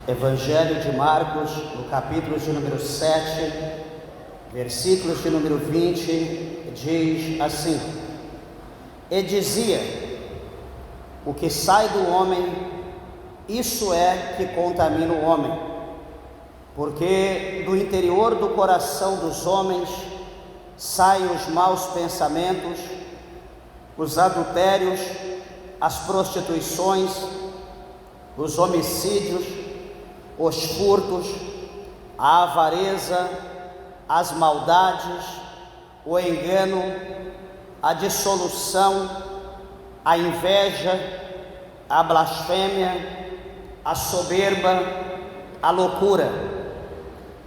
Evangelho de Marcos, no capítulo de número 7, versículos de número 20, diz assim: E dizia: o que sai do homem, isso é que contamina o homem, porque do interior do coração dos homens saem os maus pensamentos, os adultérios, as prostituições, os homicídios, os furtos, a avareza, as maldades, o engano, a dissolução, a inveja, a blasfêmia, a soberba, a loucura.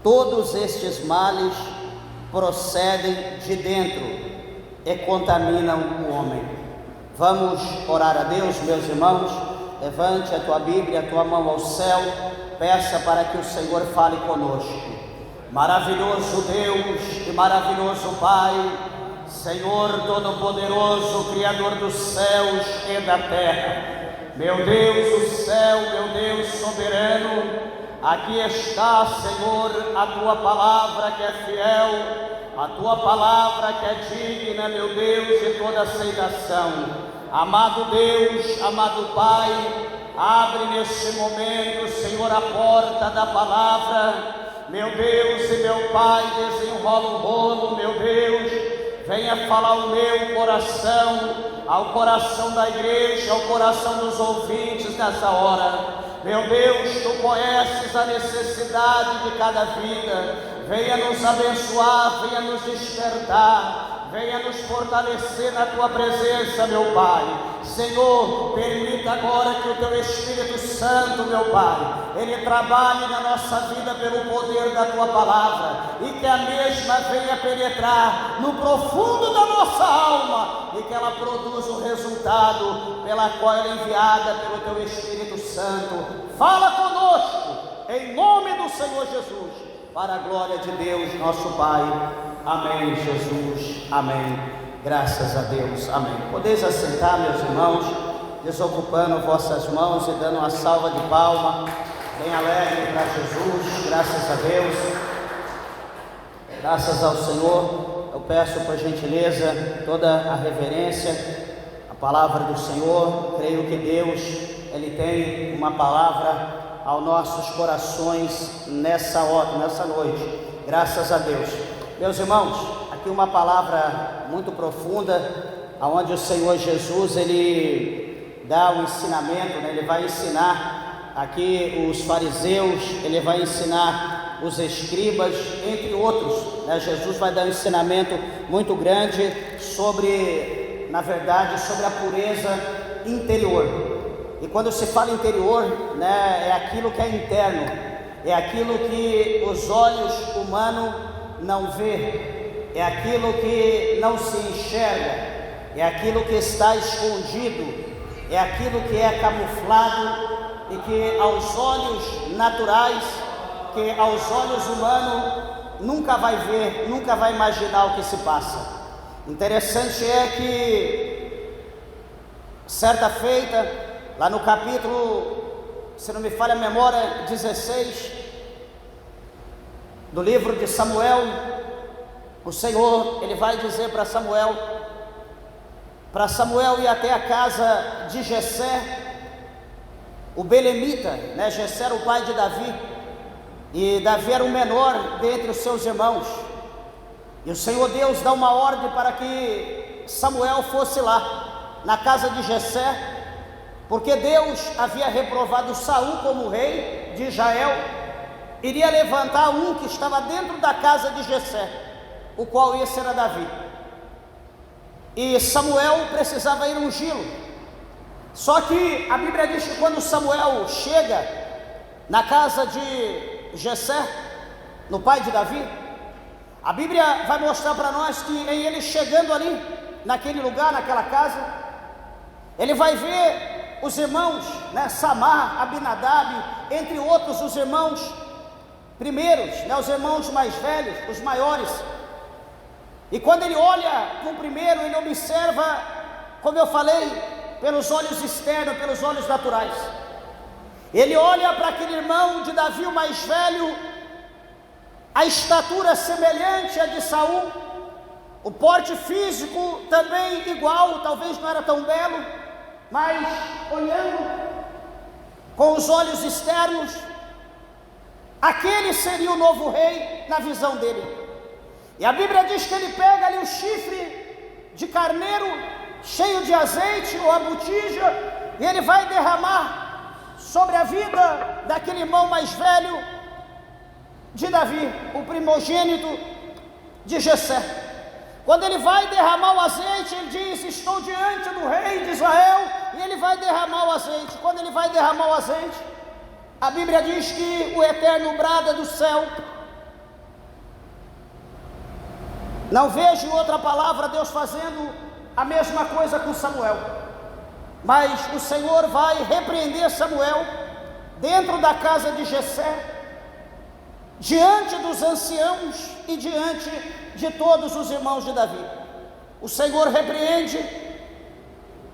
Todos estes males procedem de dentro e contaminam o homem. Vamos orar a Deus, meus irmãos. Levante a tua Bíblia, a tua mão ao céu, peça para que o Senhor fale conosco. Maravilhoso Deus e maravilhoso Pai, Senhor Todo-Poderoso, Criador dos céus e da terra, meu Deus do céu, meu Deus soberano, aqui está, Senhor, a tua palavra que é fiel, a tua palavra que é digna, meu Deus, de toda aceitação. Amado Deus, amado Pai, abre neste momento, Senhor, a porta da palavra, meu Deus e meu Pai, desenrola o rolo, meu Deus, venha falar ao meu coração, ao coração da igreja, ao coração dos ouvintes nessa hora. Meu Deus, Tu conheces a necessidade de cada vida, venha nos abençoar, venha nos despertar, venha nos fortalecer na Tua presença, meu Pai. Senhor, permita agora que o Teu Espírito Santo, meu Pai, Ele trabalhe na nossa vida pelo poder da Tua palavra, e que a mesma venha penetrar no profundo da nossa alma, e que ela produza o resultado pela qual ela é enviada pelo Teu Espírito Santo. Fala conosco, em nome do Senhor Jesus, para a glória de Deus, nosso Pai. Amém, Jesus, amém, graças a Deus, amém. Podeis assentar, meus irmãos, desocupando vossas mãos e dando uma salva de palma, bem alegre para Jesus, graças a Deus, graças ao Senhor. Eu peço por gentileza toda a reverência, a palavra do Senhor. Creio que Deus, Ele tem uma palavra aos nossos corações nessa noite, graças a Deus. Meus irmãos, aqui uma palavra muito profunda, onde o Senhor Jesus, Ele dá o ensinamento, né? Ele vai ensinar aqui os fariseus, Ele vai ensinar os escribas, entre outros, né? Jesus vai dar um ensinamento muito grande sobre, na verdade, sobre a pureza interior. E quando se fala interior, né, é aquilo que é interno, é aquilo que os olhos humanos não vê, é aquilo que não se enxerga, é aquilo que está escondido, é aquilo que é camuflado e que aos olhos naturais, que aos olhos humanos nunca vai ver, nunca vai imaginar o que se passa. Interessante é que certa feita, lá no capítulo, se não me falha a memória, 16 do livro de Samuel, o Senhor, Ele vai dizer para Samuel ir até a casa de Jessé, o belemita, né? Jessé era o pai de Davi, e Davi era o menor dentre os seus irmãos, e o Senhor Deus dá uma ordem para que Samuel fosse lá, na casa de Jessé, porque Deus havia reprovado Saul como rei de Israel, iria levantar um que estava dentro da casa de Jessé, o qual esse era Davi, e Samuel precisava ir ungí-lo. Só que a Bíblia diz que quando Samuel chega na casa de Jessé, no pai de Davi, a Bíblia vai mostrar para nós que em ele chegando ali, naquele lugar, naquela casa, ele vai ver os irmãos, né, Samar, Abinadab, entre outros os irmãos primeiros, né, os irmãos mais velhos, os maiores. E quando ele olha para o primeiro, ele observa, como eu falei, pelos olhos externos, pelos olhos naturais. Ele olha para aquele irmão de Davi, o mais velho, a estatura semelhante à de Saul, o porte físico também igual, talvez não era tão belo, mas olhando com os olhos externos, aquele seria o novo rei na visão dele. E a Bíblia diz que ele pega ali o chifre de carneiro cheio de azeite ou a botija, e ele vai derramar sobre a vida daquele irmão mais velho de Davi, o primogênito de Jessé. Quando ele vai derramar o azeite, ele diz: estou diante do rei de Israel, e ele vai derramar o azeite. Quando ele vai derramar o azeite, a Bíblia diz que o Eterno brada do céu. Não vejo outra palavra Deus fazendo a mesma coisa com Samuel, mas o Senhor vai repreender Samuel dentro da casa de Jessé, diante dos anciãos e diante de todos os irmãos de Davi. O Senhor repreende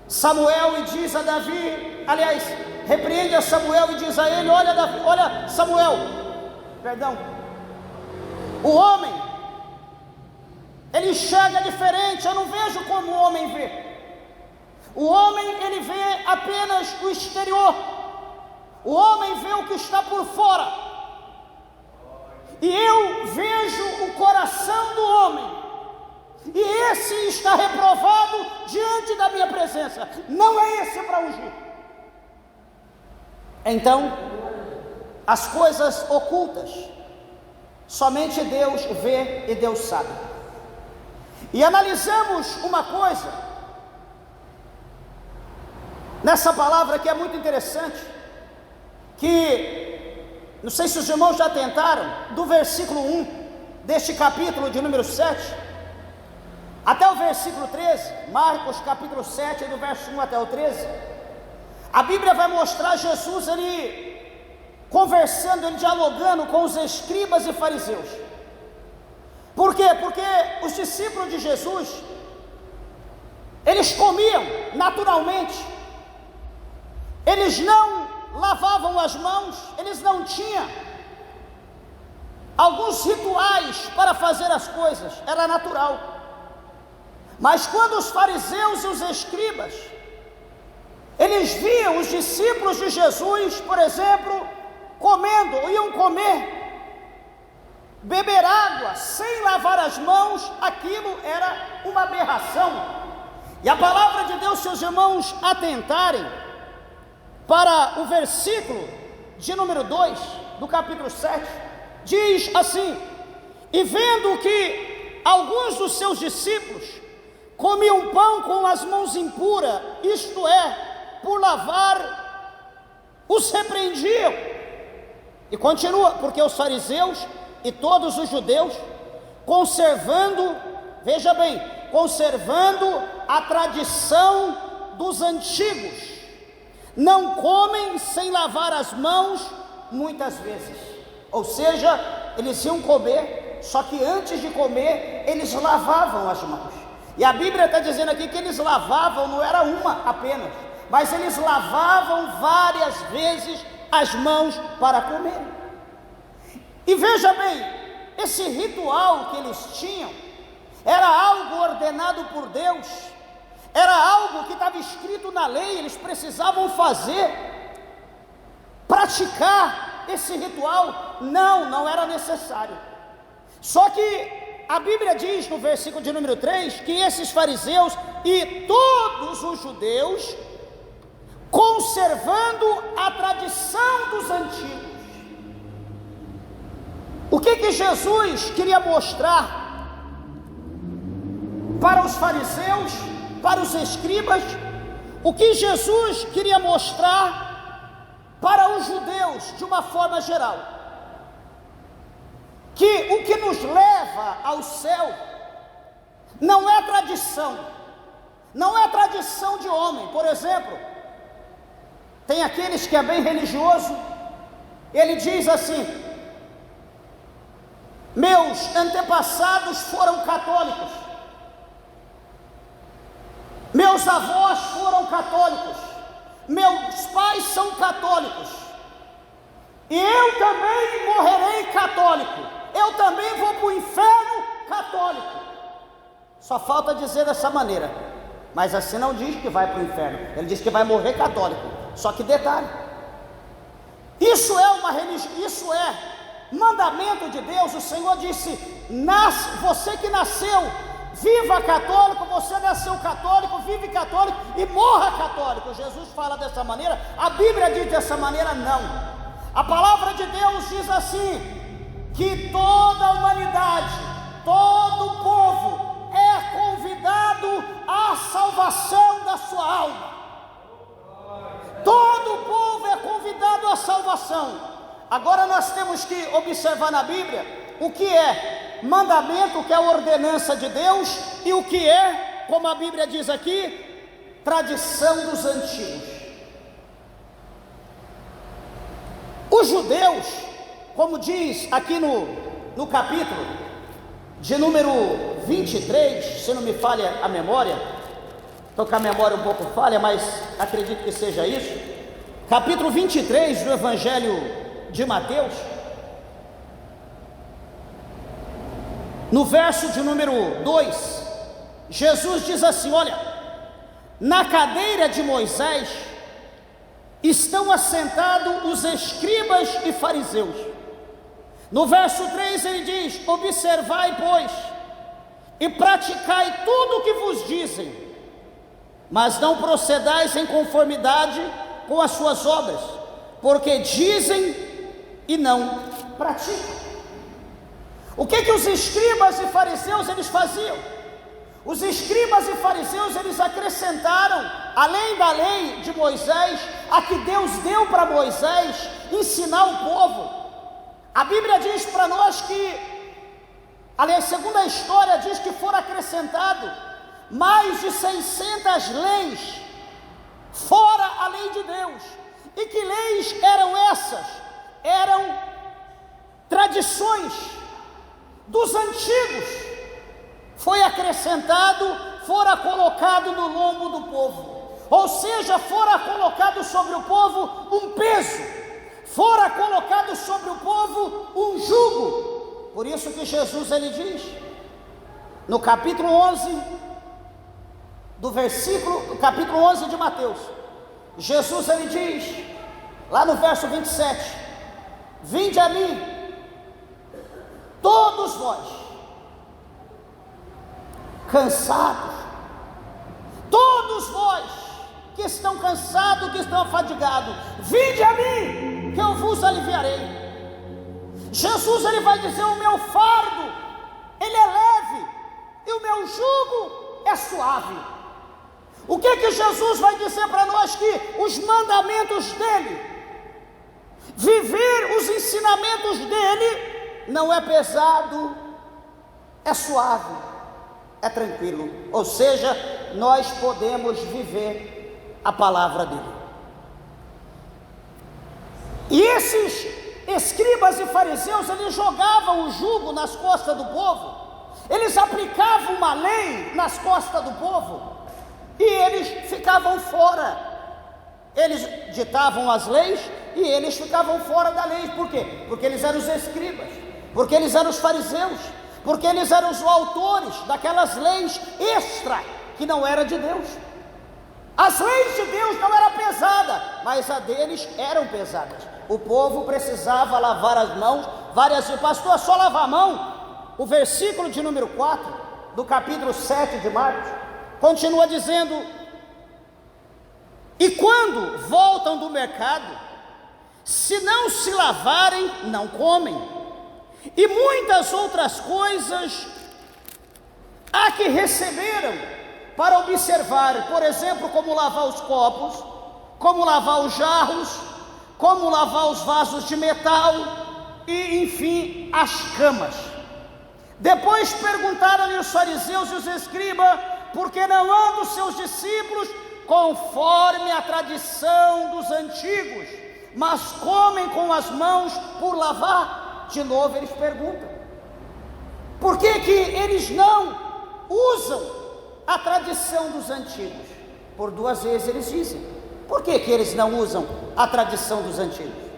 Samuel e diz a Davi, aliás, repreende a Samuel e diz a ele: olha Davi, olha Samuel, perdão, o homem, ele enxerga diferente, eu não vejo como o homem vê. O homem, ele vê apenas o exterior, o homem vê o que está por fora, e eu vejo o coração do homem, e esse está reprovado diante da minha presença, não é esse para ungir. Então, as coisas ocultas, somente Deus vê e Deus sabe. E analisamos uma coisa nessa palavra que é muito interessante, que não sei se os irmãos já tentaram, do versículo 1 deste capítulo de número 7 até o versículo 13, Marcos capítulo 7, do verso 1 até o 13, a Bíblia vai mostrar Jesus ele conversando, ele dialogando com os escribas e fariseus. Por quê? Porque os discípulos de Jesus, eles comiam naturalmente, eles não lavavam as mãos, eles não tinham alguns rituais para fazer as coisas, era natural. Mas quando os fariseus e os escribas, eles viam os discípulos de Jesus, por exemplo, comendo, ou iam comer, beber água sem lavar as mãos, aquilo era uma aberração. E a palavra de Deus, se os irmãos atentarem para o versículo de número 2 do capítulo 7, diz assim: e vendo que alguns dos seus discípulos comiam pão com as mãos impuras, isto é, por lavar, os repreendiam. E continua, porque os fariseus e todos os judeus, conservando, veja bem, conservando a tradição dos antigos, não comem sem lavar as mãos muitas vezes. Ou seja, eles iam comer, só que antes de comer, eles lavavam as mãos. E a Bíblia está dizendo aqui que eles lavavam, não era uma apenas, mas eles lavavam várias vezes as mãos para comer. E veja bem, esse ritual que eles tinham era algo ordenado por Deus, era algo que estava escrito na lei, eles precisavam fazer, praticar esse ritual. Não era necessário. Só que a Bíblia diz no versículo de número 3 que esses fariseus e todos os judeus, conservando a tradição dos antigos. O que Jesus queria mostrar para os fariseus, para os escribas? O que Jesus queria mostrar para os judeus de uma forma geral? Que o que nos leva ao céu não é tradição, não é tradição de homem. Por exemplo, tem aqueles que é bem religioso, ele diz assim: meus antepassados foram católicos, meus avós foram católicos, meus pais são católicos, E eu também morrerei católico. Eu também vou para o inferno católico. Só falta dizer dessa maneira. Mas assim não diz que vai para o inferno. Ele diz que vai morrer católico. Só que detalhe. Isso é uma religião, isso é mandamento de Deus. O Senhor disse: você que nasceu, viva católico, você nasceu católico, vive católico e morra católico. Jesus fala dessa maneira, a Bíblia diz dessa maneira? Não. A palavra de Deus diz assim, que toda a humanidade, todo o povo é convidado à salvação da sua alma. Todo o povo é convidado à salvação. Agora nós temos que observar na Bíblia o que é mandamento, o que é ordenança de Deus, e o que é, como a Bíblia diz aqui, tradição dos antigos. Os judeus, como diz aqui no capítulo de número 23, se não me falha a memória, estou com a memória um pouco falha, mas acredito que seja isso, capítulo 23 do Evangelho de Mateus, no verso de número 2, Jesus diz assim: olha, na cadeira de Moisés estão assentados os escribas e fariseus. No verso 3 ele diz: observai, pois, e praticai tudo o que vos dizem, mas não procedais em conformidade com as suas obras, porque dizem e não praticam. O que os escribas e fariseus eles faziam? Os escribas e fariseus eles acrescentaram, além da lei de Moisés, a que Deus deu para Moisés ensinar o povo. A Bíblia diz para nós que, aliás, segundo a história, diz que foram acrescentado mais de 600 leis, fora a lei de Deus. E que leis eram essas? Eram tradições dos antigos. Foi acrescentado, fora colocado no lombo do povo, ou seja, fora colocado sobre o povo um peso, fora colocado sobre o povo um jugo. Por isso que Jesus ele diz, no capítulo 11, capítulo 11 de Mateus, Jesus ele diz, lá no verso 27, vinde a mim, todos vós, cansados, todos vós que estão cansados, que estão afadigados, vinde a mim, que eu vos aliviarei. Jesus ele vai dizer: o meu fardo, ele é leve, e o meu jugo é suave. O que Jesus vai dizer para nós? Que os mandamentos dele, viver os ensinamentos dele, não é pesado, é suave, é tranquilo. Ou seja, nós podemos viver a palavra dele. E esses escribas e fariseus, eles jogavam o jugo nas costas do povo, eles aplicavam uma lei nas costas do povo, e eles ficavam fora. Eles ditavam as leis e eles ficavam fora da lei. Por quê? Porque eles eram os escribas, porque eles eram os fariseus, porque eles eram os autores daquelas leis extra que não era de Deus. As leis de Deus não eram pesadas, mas a deles eram pesadas. O povo precisava lavar as mãos várias vezes. Pastor, é só lavar a mão? O versículo de número 4 do capítulo 7 de Marcos continua dizendo: e quando voltam do mercado, se não se lavarem, não comem. E muitas outras coisas há que receberam para observar, por exemplo, como lavar os copos, como lavar os jarros, como lavar os vasos de metal e, enfim, as camas. Depois perguntaram-lhe os fariseus e os escribas, por que não andam os seus discípulos conforme a tradição dos antigos, mas comem com as mãos por lavar? De novo eles perguntam, por que eles não usam a tradição dos antigos? Por duas vezes eles dizem, por que eles não usam a tradição dos antigos?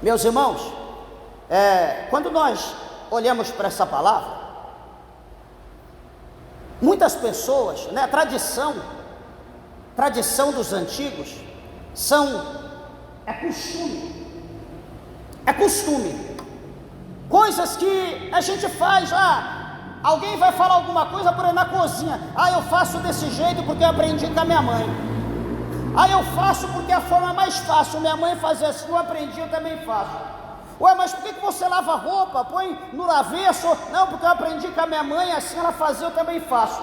Meus irmãos, quando nós olhamos para essa palavra, muitas pessoas, né, tradição dos antigos, é costume, coisas que a gente faz. Alguém vai falar alguma coisa, por exemplo, na cozinha, eu faço desse jeito porque eu aprendi com a minha mãe, eu faço porque é a forma mais fácil, minha mãe fazia assim, eu aprendi, eu também faço. Mas por que você lava a roupa, põe no avesso? Não, porque eu aprendi com a minha mãe, assim ela fazia, eu também faço.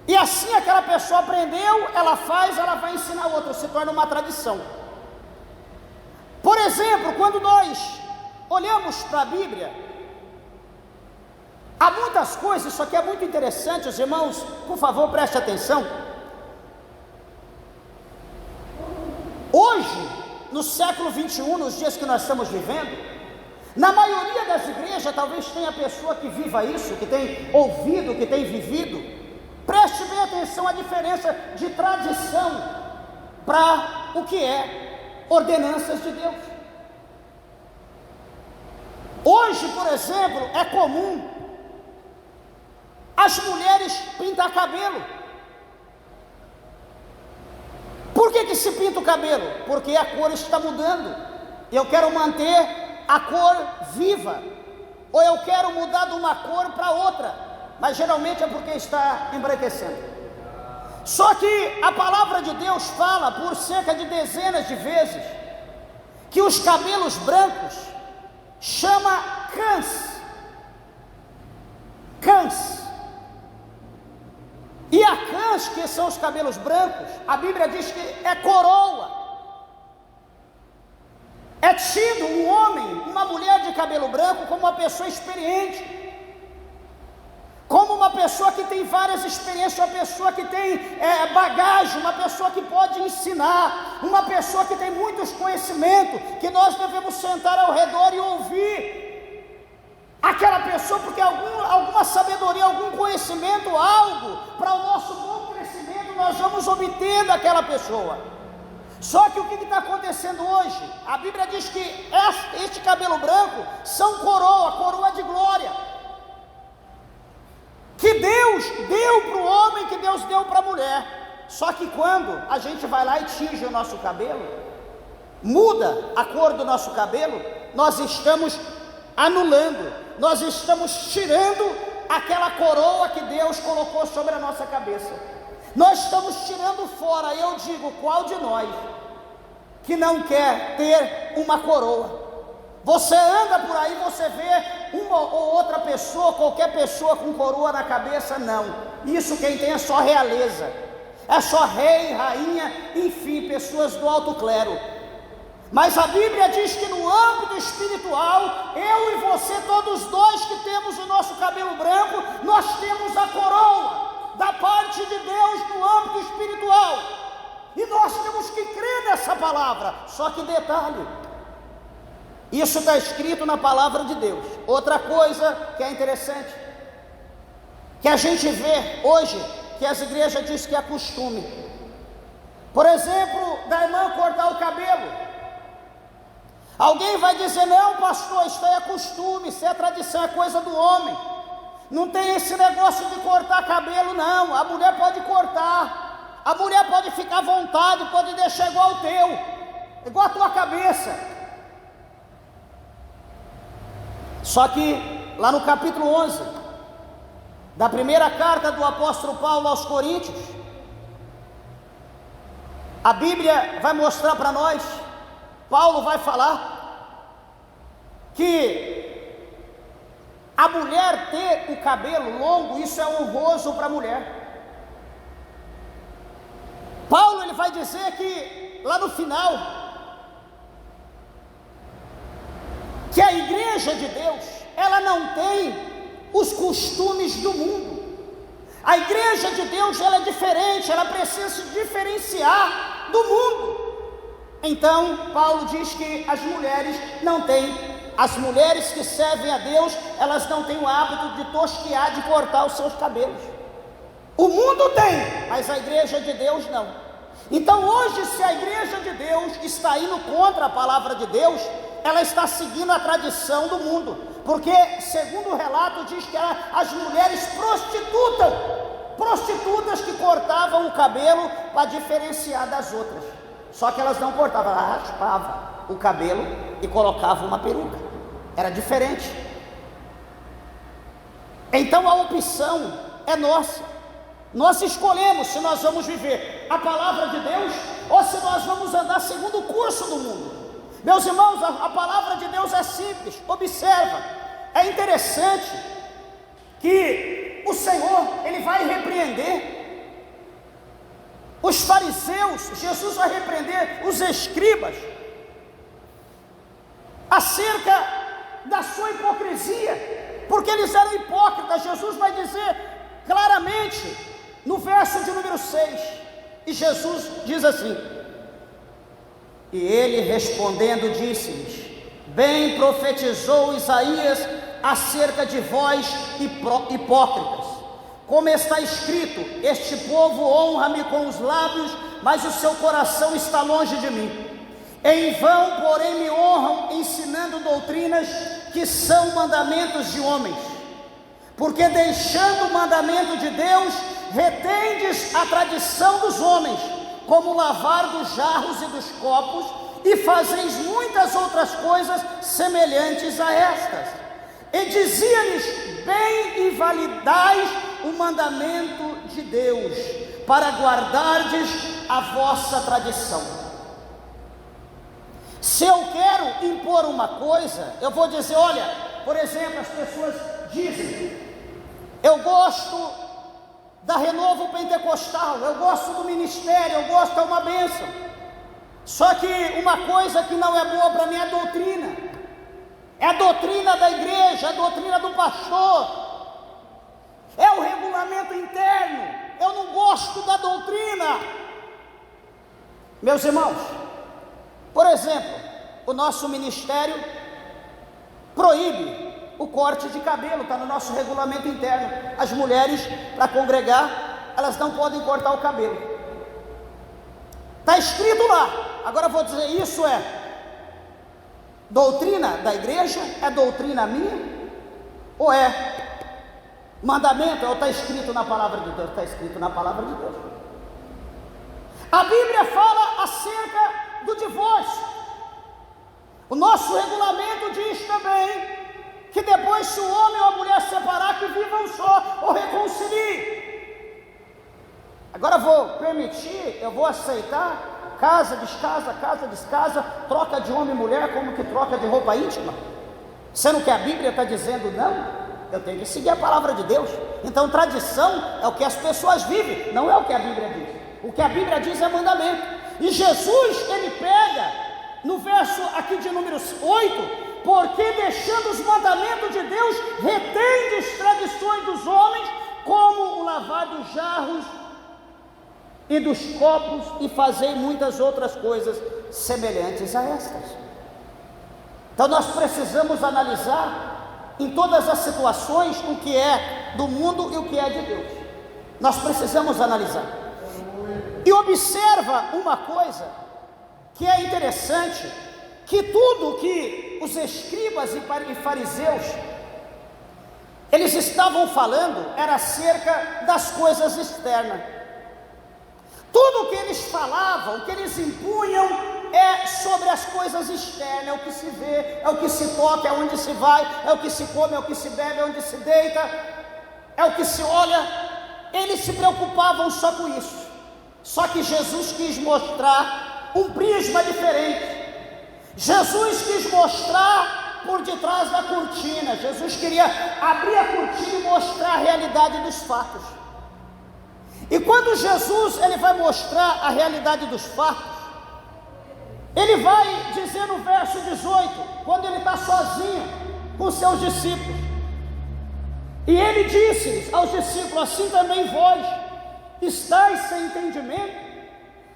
E assim aquela pessoa aprendeu, ela faz, ela vai ensinar outra, se torna uma tradição. Por exemplo, quando nós olhamos para a Bíblia, há muitas coisas, isso aqui é muito interessante, os irmãos, por favor, preste atenção. Hoje, no século 21, nos dias que nós estamos vivendo, na maioria das igrejas, talvez tenha pessoa que viva isso, que tem ouvido, que tem vivido. Preste bem atenção à diferença de tradição para o que é ordenanças de Deus. Hoje, por exemplo, é comum as mulheres pintar cabelo. Por que se pinta o cabelo? Porque a cor está mudando. Eu quero manter a cor viva, ou eu quero mudar de uma cor para outra. Mas geralmente é porque está embranquecendo. Só que a palavra de Deus fala por cerca de dezenas de vezes que os cabelos brancos chama cãs. E a cãs, que são os cabelos brancos, a Bíblia diz que é coroa. É tido um homem, uma mulher de cabelo branco como uma pessoa experiente, como uma pessoa que tem várias experiências, uma pessoa que tem bagagem, uma pessoa que pode ensinar, uma pessoa que tem muitos conhecimentos, que nós devemos sentar ao redor e ouvir aquela pessoa, porque alguma sabedoria, algum conhecimento, algo para o nosso bom crescimento nós vamos obter daquela pessoa. Só que o que está acontecendo hoje? A Bíblia diz que este cabelo branco são coroa de glória, que Deus deu para o homem, que Deus deu para a mulher. Só que quando a gente vai lá e tinge o nosso cabelo, muda a cor do nosso cabelo, nós estamos anulando, nós estamos tirando aquela coroa que Deus colocou sobre a nossa cabeça. Nós estamos tirando fora. Eu digo, qual de nós que não quer ter uma coroa? Você anda por aí, você vê uma ou outra pessoa, qualquer pessoa com coroa na cabeça? Não, isso quem tem é só realeza, é só rei, rainha, enfim, pessoas do alto clero. Mas a Bíblia diz que no âmbito espiritual, eu e você, todos nós que temos o nosso cabelo branco, nós temos a coroa da parte de Deus no âmbito espiritual, e nós temos que crer nessa palavra. Só que detalhe, isso está escrito na palavra de Deus. Outra coisa que é interessante, que a gente vê hoje, que as igrejas dizem que é costume. Por exemplo, da irmã cortar o cabelo. Alguém vai dizer, não pastor, isso é costume, isso é tradição, é coisa do homem. Não tem esse negócio de cortar cabelo não, a mulher pode cortar, a mulher pode ficar à vontade, pode deixar igual o teu, igual a tua cabeça. Só que lá no capítulo 11 da primeira carta do apóstolo Paulo aos Coríntios, a Bíblia vai mostrar para nós, Paulo vai falar que a mulher ter o cabelo longo, isso é honroso para a mulher. Paulo ele vai dizer que lá no final, que a igreja de Deus, ela não tem os costumes do mundo. A igreja de Deus, ela é diferente, ela precisa se diferenciar do mundo. Então, Paulo diz que as mulheres não têm, as mulheres que servem a Deus, elas não têm o hábito de tosquear, de cortar os seus cabelos. O mundo tem, mas a igreja de Deus não. Então hoje, se a igreja de Deus está indo contra a palavra de Deus, ela está seguindo a tradição do mundo, porque segundo o relato diz que as mulheres prostitutas que cortavam o cabelo para diferenciar das outras, só que elas não cortavam, elas raspavam o cabelo e colocavam uma peruca, era diferente. Então a opção é nossa. Nós escolhemos se nós vamos viver a palavra de Deus ou se nós vamos andar segundo o curso do mundo. Meus irmãos, a palavra de Deus é simples. Observa, é interessante que o Senhor, Ele vai repreender os fariseus, Jesus vai repreender os escribas acerca da sua hipocrisia, porque eles eram hipócritas. Jesus vai dizer claramente no verso de número 6, e Jesus diz assim: e ele respondendo disse-lhes: bem profetizou Isaías acerca de vós hipócritas, como está escrito: este povo honra-me com os lábios, mas o seu coração está longe de mim. Em vão, porém, me honram, ensinando doutrinas que são mandamentos de homens. Porque deixando o mandamento de Deus, retendes a tradição dos homens, como o lavar dos jarros e dos copos, e fazeis muitas outras coisas semelhantes a estas. E dizia-lhes: bem invalidais o mandamento de Deus, para guardardes a vossa tradição. Se eu quero impor uma coisa, eu vou dizer: olha, por exemplo, as pessoas dizem: eu gosto da Renovo Pentecostal, eu gosto do ministério, eu gosto, é uma bênção. Só que uma coisa que não é boa para mim é a doutrina. É a doutrina da igreja, é a doutrina do pastor, é o regulamento interno. Eu não gosto da doutrina. Meus irmãos, por exemplo, o nosso ministério proíbe o corte de cabelo, está no nosso regulamento interno. As mulheres, para congregar, elas não podem cortar o cabelo. Está escrito lá. Agora eu vou dizer, isso é doutrina da igreja? É doutrina minha? Ou é mandamento? Ou está escrito na palavra de Deus? Está escrito na palavra de Deus. A Bíblia fala acerca do divórcio. O nosso regulamento diz também que depois, se o homem ou a mulher separar, que vivam só ou reconciliem. Agora eu vou aceitar casa, descasa, troca de homem e mulher como que troca de roupa íntima, sendo que a Bíblia está dizendo não. Eu tenho que seguir a palavra de Deus. Então tradição é o que as pessoas vivem, não é o que a Bíblia diz. O que a Bíblia diz é mandamento. E Jesus, ele pega no verso aqui de número 8: porque deixando os mandamentos de Deus, retendes tradições dos homens, como o lavar dos jarros e dos copos, e fazei muitas outras coisas semelhantes a estas. Então nós precisamos analisar em todas as situações o que é do mundo e o que é de Deus. Nós precisamos analisar. E observa uma coisa que é interessante, que tudo que os escribas e fariseus eles estavam falando era acerca das coisas externas. Tudo o que eles falavam, o que eles impunham, é sobre as coisas externas, é o que se vê, é o que se toca, é onde se vai, é o que se come, é o que se bebe, é onde se deita, é o que se olha. Eles se preocupavam só com isso. Só que Jesus quis mostrar um prisma diferente. Jesus quis mostrar por detrás da cortina. Jesus queria abrir a cortina e mostrar a realidade dos fatos. E quando Jesus ele vai mostrar a realidade dos fatos, ele vai dizer no verso 18, quando ele está sozinho com seus discípulos, e ele disse aos discípulos: assim também vós estáis sem entendimento?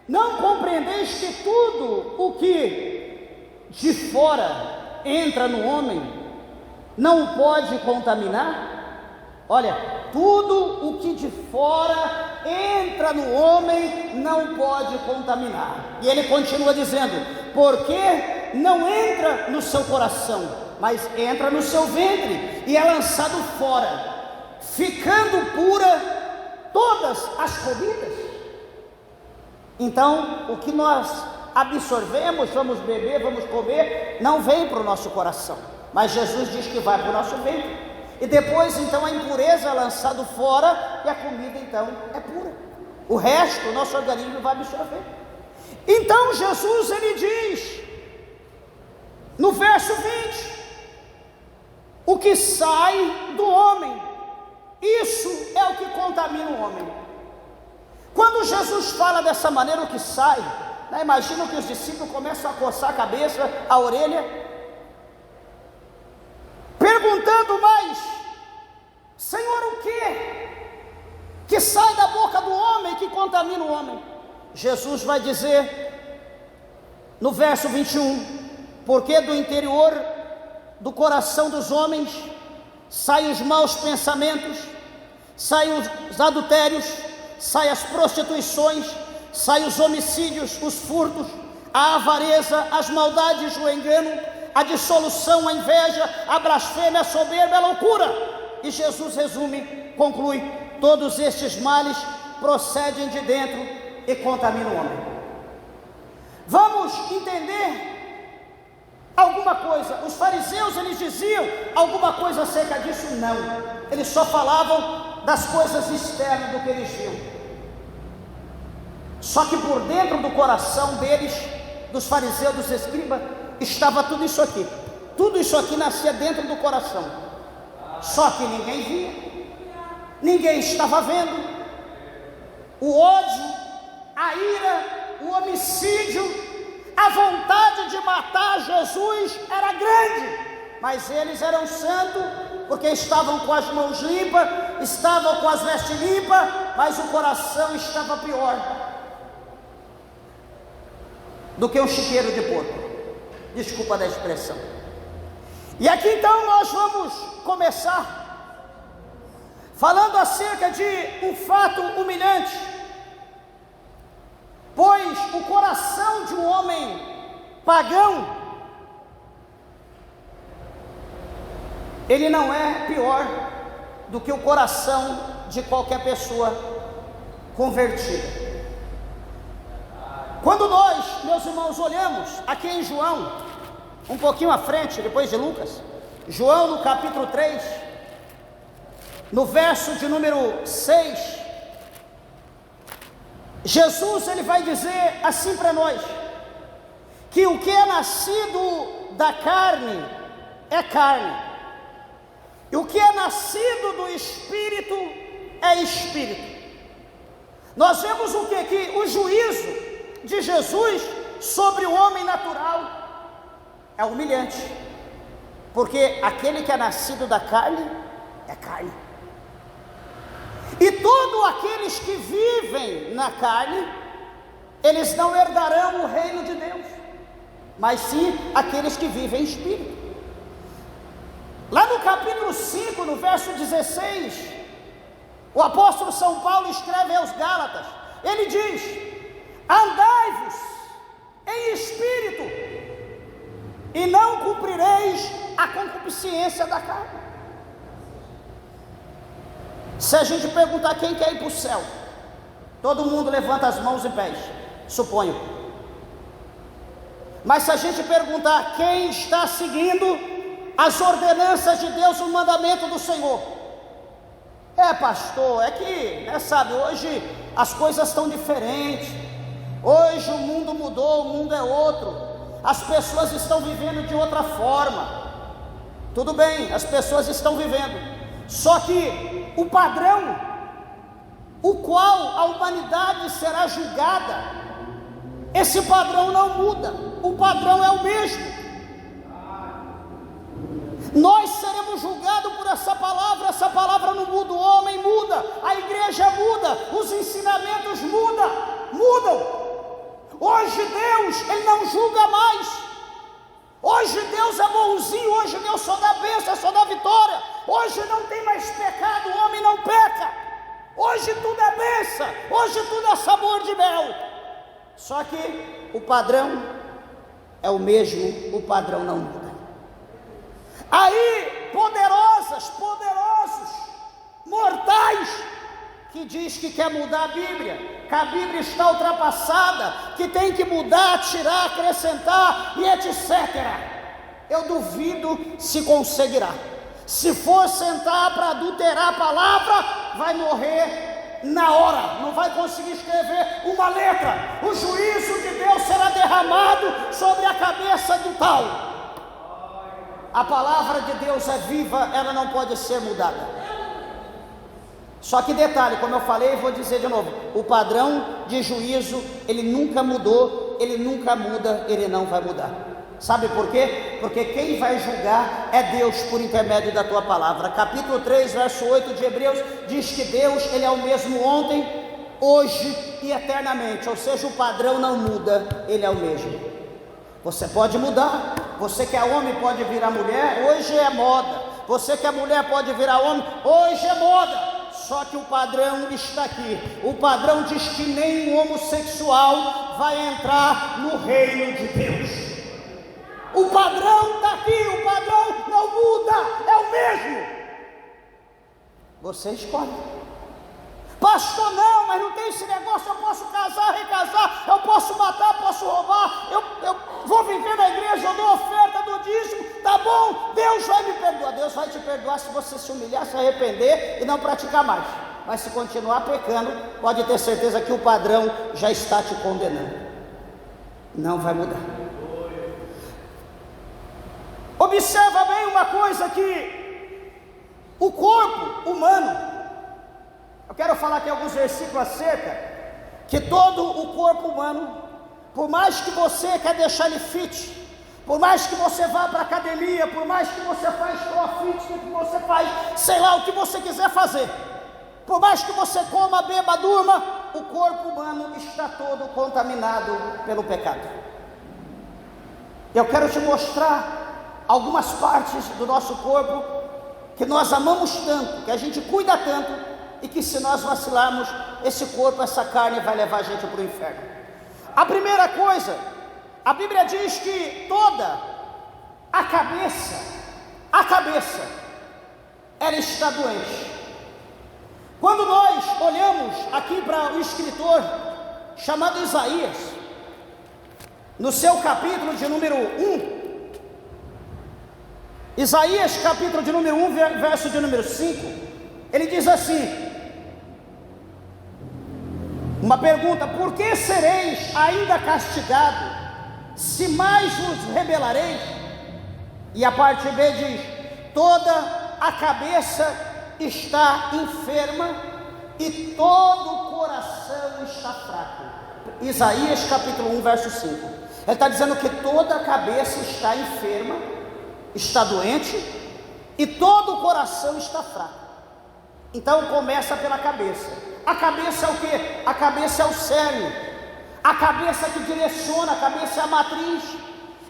Não compreendeis que tudo o que de fora entra no homem não o pode contaminar, Olha, tudo o que de fora entra no homem não pode contaminar. E ele continua dizendo: porque não entra no seu coração, mas entra no seu ventre e é lançado fora, ficando pura todas as comidas. Então, o que nós absorvemos, vamos beber, vamos comer, não vem para o nosso coração, mas Jesus diz que vai para o nosso ventre. E depois então a impureza é lançada fora e a comida então é pura. O resto o nosso organismo vai absorver. Então Jesus ele diz no verso 20: o que sai do homem, isso é o que contamina o homem. Quando Jesus fala dessa maneira, o que sai, né, imagina que os discípulos começam a coçar a cabeça, a orelha, perguntando: mas Senhor, o que sai da boca do homem que contamina o homem? Jesus vai dizer no verso 21: porque do interior do coração dos homens saem os maus pensamentos, saem os adultérios, saem as prostituições, saem os homicídios, os furtos, a avareza, as maldades, o engano, a dissolução, a inveja, a blasfêmia, a soberba, a loucura. E Jesus resume, conclui: todos estes males procedem de dentro e contaminam o homem. Vamos entender alguma coisa. Os fariseus eles diziam alguma coisa acerca disso? Não, eles só falavam das coisas externas do que eles viam. Só que por dentro do coração deles, dos fariseus, dos escribas, estava tudo isso aqui. Tudo isso aqui nascia dentro do coração. Só que ninguém via, ninguém estava vendo. O ódio, a ira, o homicídio, a vontade de matar Jesus era grande, mas eles eram santos, porque estavam com as mãos limpas, estavam com as vestes limpas, mas o coração estava pior do que um chiqueiro de porco, desculpa da expressão. E aqui então nós vamos começar falando acerca de um fato humilhante, pois o coração de um homem pagão, ele não é pior do que o coração de qualquer pessoa convertida. Quando nós, meus irmãos, olhamos aqui em João, um pouquinho à frente, depois de Lucas, João no capítulo 3, no verso de número 6, Jesus ele vai dizer assim para nós, que o que é nascido da carne é carne, e o que é nascido do Espírito é Espírito. Nós vemos o que aqui? O juízo de Jesus sobre o homem natural é humilhante, porque aquele que é nascido da carne é carne, e todos aqueles que vivem na carne, eles não herdarão o reino de Deus, mas sim aqueles que vivem em espírito. Lá no capítulo 5, no verso 16, o apóstolo São Paulo escreve aos Gálatas, ele diz: andai-vos em espírito, e não cumprireis a concupiscência da carne. Se a gente perguntar quem quer ir para o céu, todo mundo levanta as mãos e pés, suponho. Mas se a gente perguntar quem está seguindo as ordenanças de Deus, o mandamento do Senhor, pastor, é que, sabe, hoje as coisas estão diferentes, hoje o mundo mudou, o mundo é outro, as pessoas estão vivendo de outra forma. Tudo bem, as pessoas estão vivendo, só que o padrão, o qual a humanidade será julgada, esse padrão não muda, o padrão é o mesmo. Nós seremos julgados por essa palavra não muda, o homem muda, a igreja muda, os ensinamentos mudam. Hoje Deus, Ele não julga mais. Hoje Deus é bonzinho, hoje Deus só dá bênção, só dá vitória. Hoje não tem mais pecado, o homem não peca. Hoje tudo é bênção, hoje tudo é sabor de mel. Só que o padrão é o mesmo, o padrão não muda. Aí, poderosos, mortais, que diz que quer mudar a Bíblia, que a Bíblia está ultrapassada, que tem que mudar, tirar, acrescentar e etc. Eu duvido se conseguirá. Se for sentar para adulterar a palavra, vai morrer na hora, não vai conseguir escrever uma letra. O juízo de Deus será derramado sobre a cabeça do tal. A palavra de Deus é viva, ela não pode ser mudada. Só que detalhe, como eu falei, vou dizer de novo, o padrão de juízo, ele nunca mudou, ele nunca muda, ele não vai mudar. Sabe por quê? Porque quem vai julgar é Deus por intermédio da tua palavra. Capítulo 3, verso 8 de Hebreus, diz que Deus, ele é o mesmo ontem, hoje e eternamente. Ou seja, o padrão não muda, ele é o mesmo. Você pode mudar, você que é homem pode virar mulher, hoje é moda. Você que é mulher pode virar homem, hoje é moda. Só que o padrão está aqui. O padrão diz que nenhum homossexual vai entrar no reino de Deus. O padrão está aqui, o padrão não muda, é o mesmo. Você escolhe. Pastor, não, mas não tem esse negócio, eu posso casar, recasar, eu posso matar, posso roubar, eu vou viver na igreja, eu dou oferta do dízimo, tá bom, Deus vai me perdoar. Deus vai te perdoar se você se humilhar, se arrepender e não praticar mais. Mas se continuar pecando, pode ter certeza que o padrão já está te condenando. Não vai mudar. Observa bem uma coisa aqui, o corpo humano, eu quero falar aqui alguns versículos acerca, que todo o corpo humano, por mais que você quer deixar ele fit, por mais que você vá para a academia, por mais que você faz crossfit, que você faz, sei lá, o que você quiser fazer, por mais que você coma, beba, durma, o corpo humano está todo contaminado pelo pecado. Eu quero te mostrar algumas partes do nosso corpo que nós amamos tanto, que a gente cuida tanto, e que se nós vacilarmos, esse corpo, essa carne vai levar a gente para o inferno. A primeira coisa, a Bíblia diz que toda a cabeça, ela está doente. Quando nós olhamos aqui para o escritor chamado Isaías, no seu capítulo de número 1, Isaías capítulo de número 1, verso de número 5, ele diz assim, uma pergunta: por que sereis ainda castigado, se mais vos rebelareis? E a parte B diz, toda a cabeça está enferma e todo o coração está fraco. Isaías capítulo 1, verso 5, ele está dizendo que toda a cabeça está enferma, está doente e todo o coração está fraco. Então começa pela cabeça. A cabeça é o que? A cabeça é o cérebro, a cabeça que direciona, a cabeça é a matriz,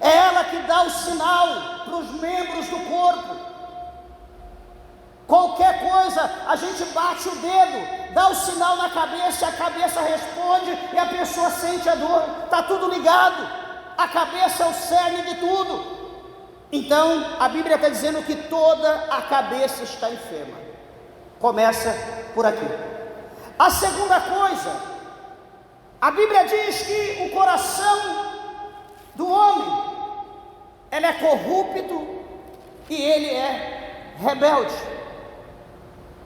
é ela que dá o sinal para os membros do corpo. Qualquer coisa, a gente bate o dedo, dá o sinal na cabeça, a cabeça responde e a pessoa sente a dor, está tudo ligado. A cabeça é o cerne de tudo. Então a Bíblia está dizendo que toda a cabeça está enferma. Começa por aqui. A segunda coisa, a Bíblia diz que o coração do homem, ele é corrupto e ele é rebelde.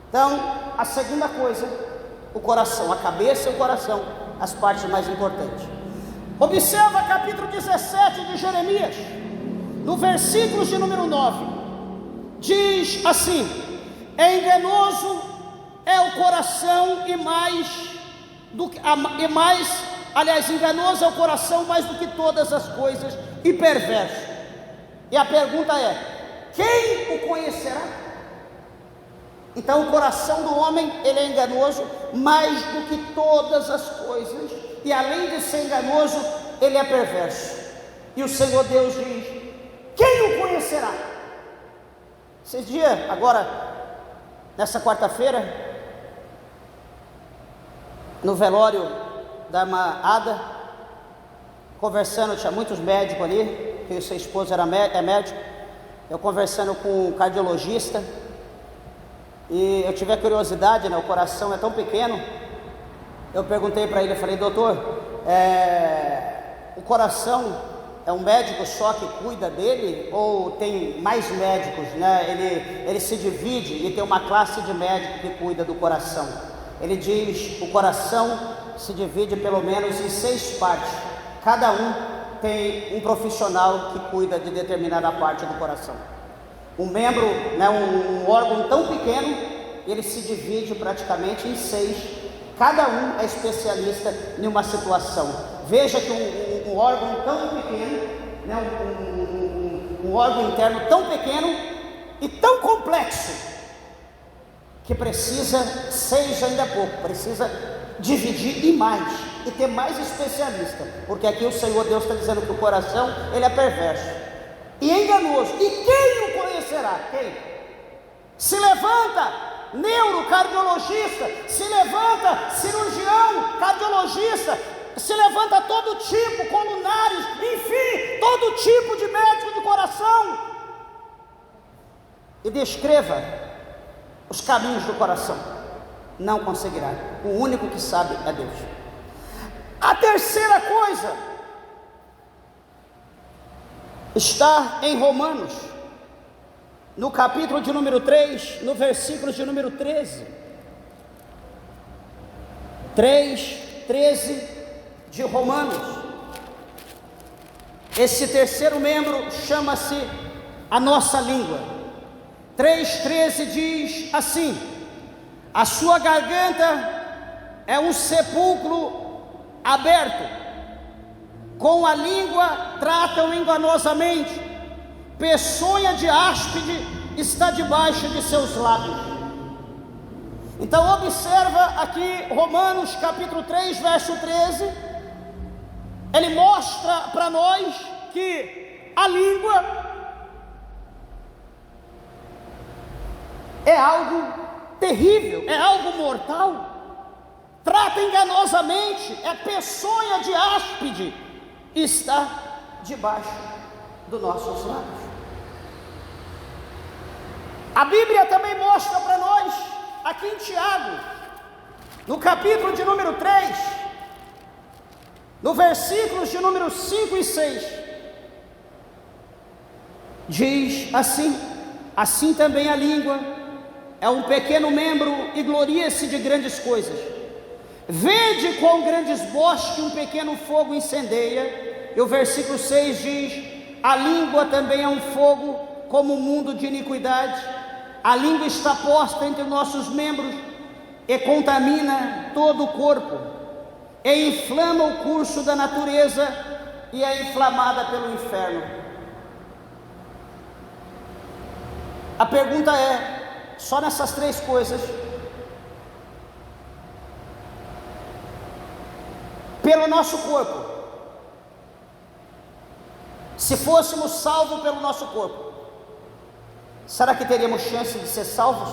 Então, a segunda coisa, o coração, a cabeça e o coração, as partes mais importantes. Observa capítulo 17 de Jeremias, no versículo de número 9, diz assim: enganoso é o coração enganoso é o coração mais do que todas as coisas e perverso. E a pergunta é: quem o conhecerá? Então o coração do homem, ele é enganoso mais do que todas as coisas, e além de ser enganoso, ele é perverso. E o Senhor Deus diz: quem o conhecerá? Esses dias, agora, nessa quarta-feira, no velório da irmã Ada, conversando, tinha muitos médicos ali, que sua esposa é médico, eu conversando com um cardiologista, e eu tive a curiosidade, né, o coração é tão pequeno, eu perguntei para ele, eu falei, doutor, o coração é um médico só que cuida dele, ou tem mais médicos, né? Ele se divide e tem uma classe de médico que cuida do coração. Ele diz, o coração se divide pelo menos em 6 partes, cada um tem um profissional que cuida de determinada parte do coração. Um membro, né, um órgão tão pequeno, ele se divide praticamente em 6, cada um é especialista em uma situação. Veja que um órgão tão pequeno, né, um órgão interno tão pequeno e tão complexo, que precisa, 6 ainda é pouco, precisa dividir em mais, e ter mais especialista, porque aqui o Senhor Deus está dizendo que o coração, ele é perverso, e enganoso, e quem o conhecerá? Quem? Se levanta neurocardiologista, se levanta cirurgião, cardiologista, se levanta todo tipo, colunares, enfim, todo tipo de médico de coração, e descreva os caminhos do coração, não conseguirá. O único que sabe é Deus. A terceira coisa está em Romanos, no capítulo de número 3, no versículo de número 13. 3:13 de Romanos. Esse terceiro membro chama-se a nossa língua. 3:13 diz assim: a sua garganta é um sepulcro aberto, com a língua tratam enganosamente, peçonha de áspide está debaixo de seus lábios. Então observa aqui Romanos capítulo 3, verso 13, ele mostra para nós que a língua é algo terrível, é algo mortal, trata enganosamente, é peçonha de áspide, está debaixo dos nossos lábios. A Bíblia também mostra para nós, aqui em Tiago, no capítulo de número 3, no versículos de número 5 e 6, diz assim: assim também a língua é um pequeno membro e gloria-se de grandes coisas. Vede quão grandes bosques um pequeno fogo incendeia. E o versículo 6 diz: a língua também é um fogo, como um mundo de iniquidade. A língua está posta entre nossos membros e contamina todo o corpo, e inflama o curso da natureza e é inflamada pelo inferno. A pergunta é, só nessas 3 coisas, pelo nosso corpo, se fôssemos salvos pelo nosso corpo, será que teríamos chance de ser salvos?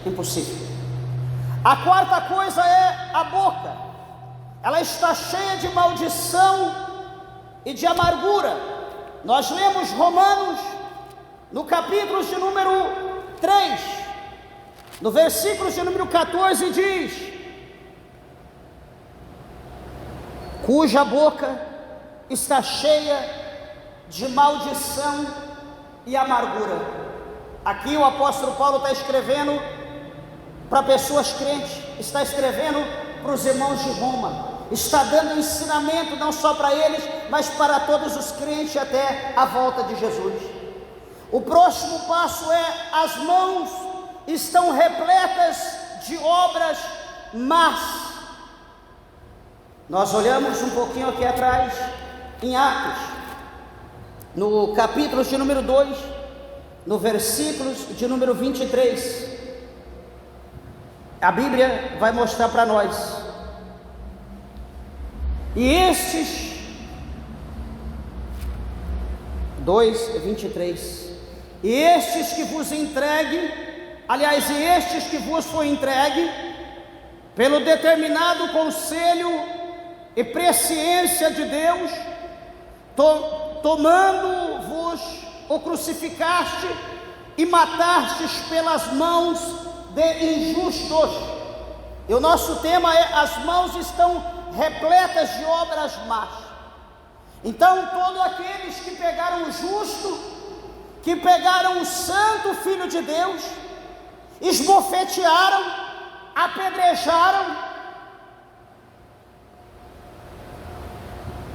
Impossível. A quarta coisa é a boca. Ela está cheia de maldição e de amargura. Nós lemos Romanos no capítulo de número 3, no versículo de número 14 diz: cuja boca está cheia de maldição e amargura. Aqui o apóstolo Paulo está escrevendo para pessoas crentes, está escrevendo para os irmãos de Roma, está dando ensinamento não só para eles, mas para todos os crentes até a volta de Jesus. O próximo passo é: as mãos estão repletas de obras más. Nós olhamos um pouquinho aqui atrás, em Atos, no capítulo de número 2, no versículo de número 23, a Bíblia vai mostrar para nós: e estes 2:23, e estes que vos foi entregue, pelo determinado conselho e presciência de Deus, tomando-vos, o crucificaste e matastes pelas mãos de injustos. E o nosso tema é: as mãos estão repletas de obras más. Então todos aqueles que pegaram o justo, que pegaram o santo Filho de Deus, esbofetearam, apedrejaram,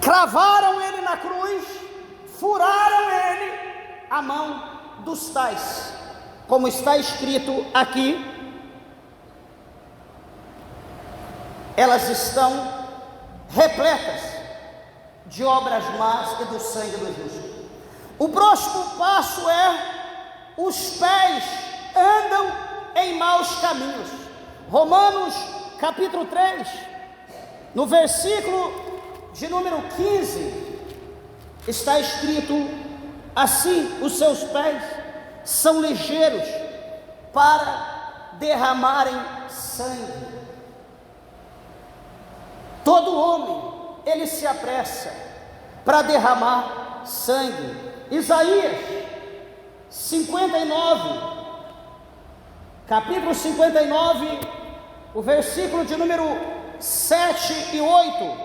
cravaram ele na cruz, furaram ele a mão dos tais, como está escrito aqui, elas estão repletas de obras más e do sangue do justo. O próximo passo é: os pés andam em maus caminhos. Romanos capítulo 3, no versículo de número 15, está escrito assim: os seus pés são ligeiros para derramarem sangue. Todo homem, ele se apressa para derramar sangue. Isaías 59, capítulo 59, o versículo de número 7 e 8,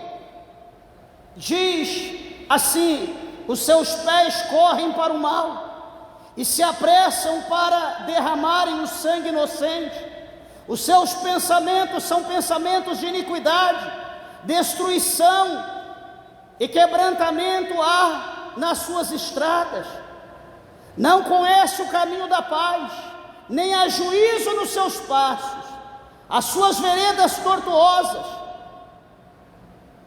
diz assim: os seus pés correm para o mal e se apressam para derramarem o sangue inocente. Os seus pensamentos são pensamentos de iniquidade, destruição e quebrantamento há nas suas estradas. Não conhece o caminho da paz, nem há juízo nos seus passos. As suas veredas tortuosas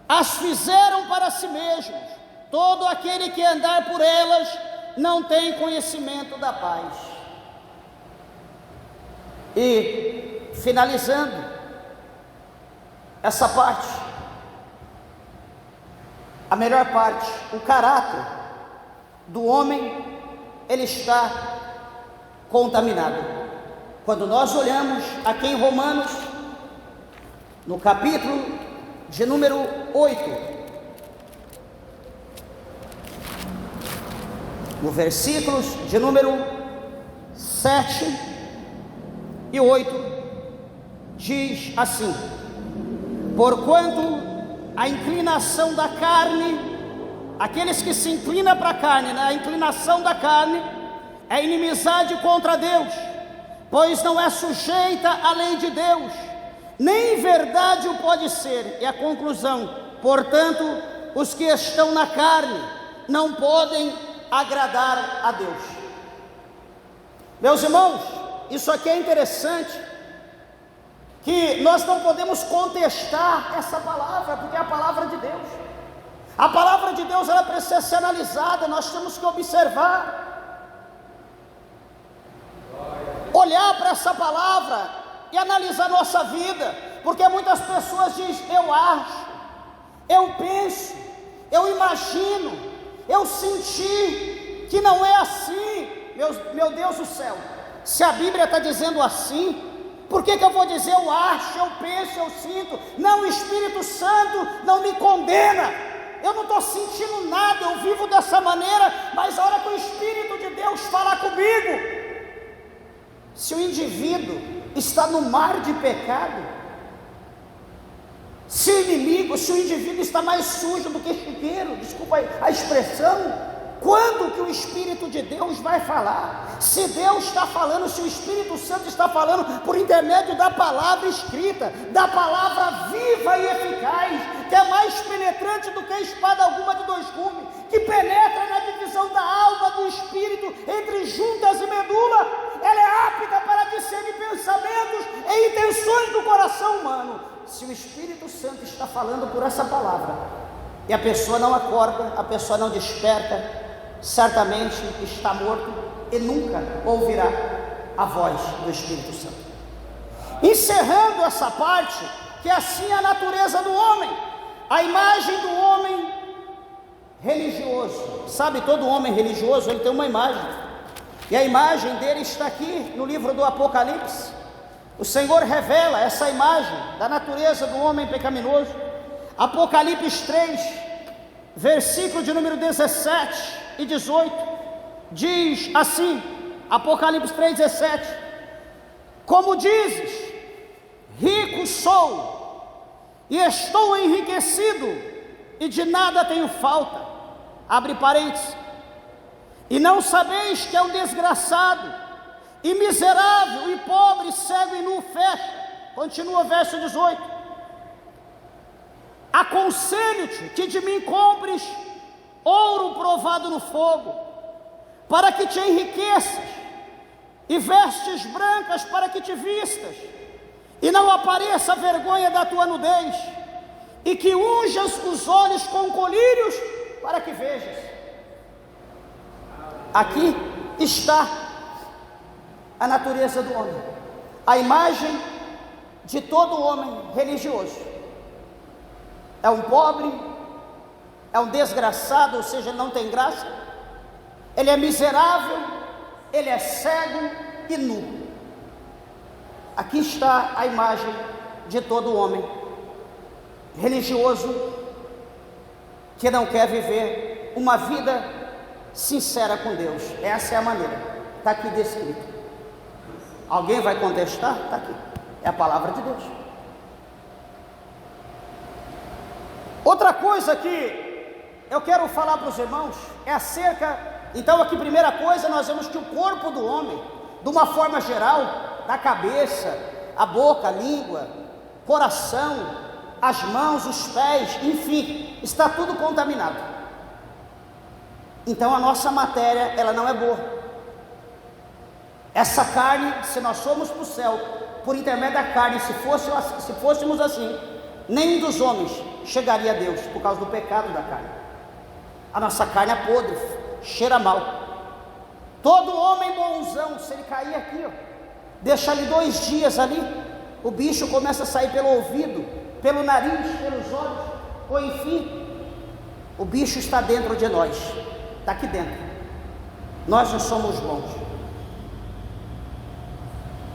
as fizeram para si mesmos. Todo aquele que andar por elas não tem conhecimento da paz. E finalizando essa parte, a melhor parte, o caráter do homem, ele está contaminado. Quando nós olhamos aqui em Romanos, no capítulo de número 8, no versículos de número 7 e 8, diz assim: porquanto a inclinação da carne, aqueles que se inclinam para a carne, né? A inclinação da carne é inimizade contra Deus, pois não é sujeita à lei de Deus, nem em verdade o pode ser. E a conclusão: portanto, os que estão na carne não podem agradar a Deus. Meus irmãos, isso aqui é interessante, que nós não podemos contestar essa palavra, porque é a palavra de Deus. A palavra de Deus, ela precisa ser analisada. Nós temos que observar, olhar para essa palavra e analisar nossa vida, porque muitas pessoas dizem: eu acho, eu penso, eu imagino, eu senti que não é assim. Meu Deus do céu, se a Bíblia está dizendo assim, por que eu vou dizer eu acho, eu penso, eu sinto? Não, o Espírito Santo não me condena, eu não estou sentindo nada, eu vivo dessa maneira, mas a hora que o Espírito de Deus falar comigo, se o indivíduo está no mar de pecado, se o indivíduo está mais sujo do que chiqueiro, desculpa a expressão, quando que o Espírito de Deus vai falar? Se Deus está falando, se o Espírito Santo está falando por intermédio da palavra escrita, da palavra viva e eficaz, que é mais penetrante do que a espada alguma de dois gumes, que penetra na divisão da alma, do espírito, entre juntas e medula, ela é apta para discernir pensamentos e intenções do coração humano. Se o Espírito Santo está falando por essa palavra, e a pessoa não acorda, a pessoa não desperta, certamente está morto e nunca ouvirá a voz do Espírito Santo. Encerrando essa parte, que assim é a natureza do homem, a imagem do homem religioso. Sabe, todo homem religioso, ele tem uma imagem. E a imagem dele está aqui no livro do Apocalipse. O Senhor revela essa imagem da natureza do homem pecaminoso. Apocalipse 3, versículo de número 17 e 18, diz assim, Apocalipse 3, 17: como dizes, rico sou, e estou enriquecido, e de nada tenho falta, abre parênteses, e não sabeis que é um desgraçado, e miserável, e pobre, cego e nu, fecha, continua o verso 18, aconselho-te que de mim compres ouro provado no fogo, para que te enriqueças, e vestes brancas para que te vistas, e não apareça a vergonha da tua nudez, e que unjas os olhos com colírios para que vejas. Aqui está a natureza do homem, a imagem de todo homem religioso. É um pobre, é um desgraçado, ou seja, não tem graça, ele é miserável, ele é cego e nu. Aqui está a imagem de todo homem religioso que não quer viver uma vida sincera com Deus. Essa é a maneira, está aqui descrito. Alguém vai contestar? Está aqui, é a palavra de Deus. Outra coisa que eu quero falar para os irmãos é acerca, então aqui primeira coisa, nós vemos que o corpo do homem, de uma forma geral, da cabeça, a boca, a língua, coração, as mãos, os pés, enfim, está tudo contaminado. Então a nossa matéria, ela não é boa. Essa carne, se nós formos para o céu, por intermédio da carne, se fôssemos assim, nenhum dos homens chegaria a Deus, por causa do pecado da carne. A nossa carne é podre, cheira mal. Todo homem bonzão, se ele cair aqui, ó, deixa ali 2 dias ali, o bicho começa a sair pelo ouvido, pelo nariz, pelos olhos, ou enfim, o bicho está dentro de nós, está aqui dentro. Nós não somos bons.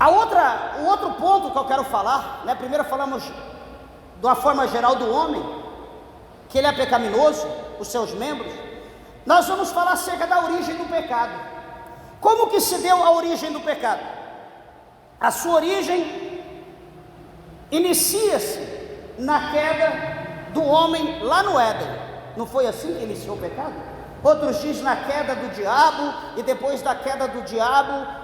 O outro ponto que eu quero falar, né? Primeiro falamos de uma forma geral do homem, que ele é pecaminoso, os seus membros. Nós vamos falar acerca da origem do pecado. Como que se deu a origem do pecado? A sua origem inicia-se na queda do homem lá no Éden. Não foi assim que iniciou o pecado? Outros dizem na queda do diabo, e depois da queda do diabo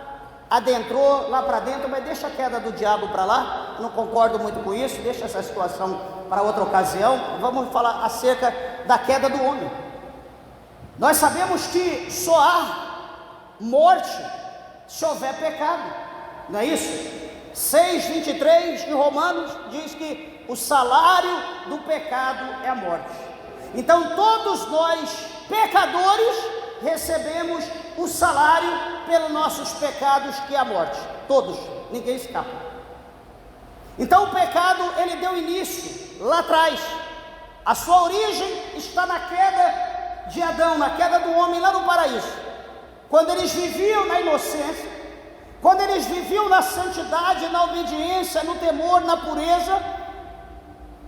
adentrou lá para dentro, mas deixa a queda do diabo para lá, não concordo muito com isso, deixa essa situação para outra ocasião. Vamos falar acerca da queda do homem. Nós sabemos que só há morte se houver pecado, não é isso? 6:23 de Romanos diz que o salário do pecado é a morte. Então todos nós, pecadores, recebemos o salário pelos nossos pecados, que é a morte. Todos, ninguém escapa. Então o pecado, ele deu início lá atrás. A sua origem está na queda de Adão, na queda do homem lá no paraíso. Quando eles viviam na inocência, quando eles viviam na santidade, na obediência, no temor, na pureza,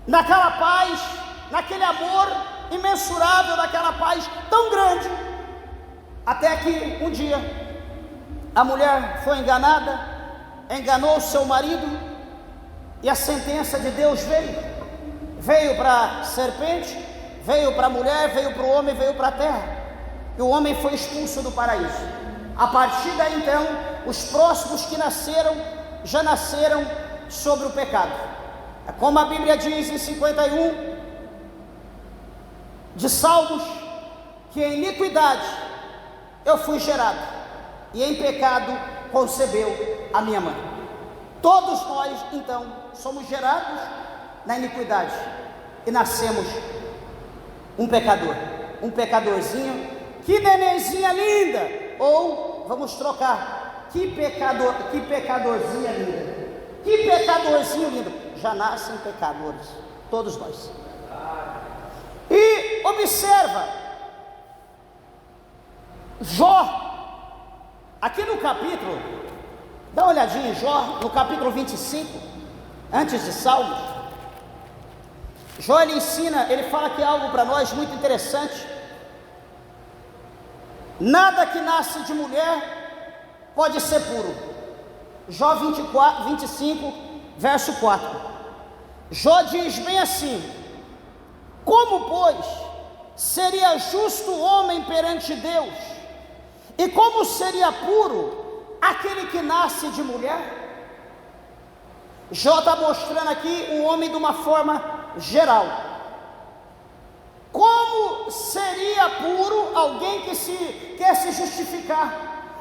naquela paz, naquele amor imensurável, naquela paz tão grande, até que um dia a mulher foi enganada, enganou o seu marido, e a sentença de Deus veio para a serpente, veio para a mulher, veio para o homem, veio para a terra, e o homem foi expulso do paraíso. A partir daí então, os próximos que nasceram, já nasceram sobre o pecado. É como a Bíblia diz em 51 de Salmos, que em iniquidade eu fui gerado, e em pecado concebeu a minha mãe. Todos nós então somos gerados na iniquidade, e nascemos um pecador, um pecadorzinho. Que nenenzinha linda! Ou vamos trocar, que pecadorzinha linda, que pecadorzinho lindo. Já nascem pecadores, todos nós. E observa Jó, Aqui no capítulo, dá uma olhadinha em Jó, no capítulo 25, antes de Salmos, Jó ele fala aqui algo para nós muito interessante. Nada que nasce de mulher pode ser puro. Jó 25, verso 4. Jó diz bem assim: como, pois, seria justo o homem perante Deus? E como seria puro aquele que nasce de mulher? Jó está mostrando aqui o homem de uma forma geral. Como seria puro alguém que quer se justificar?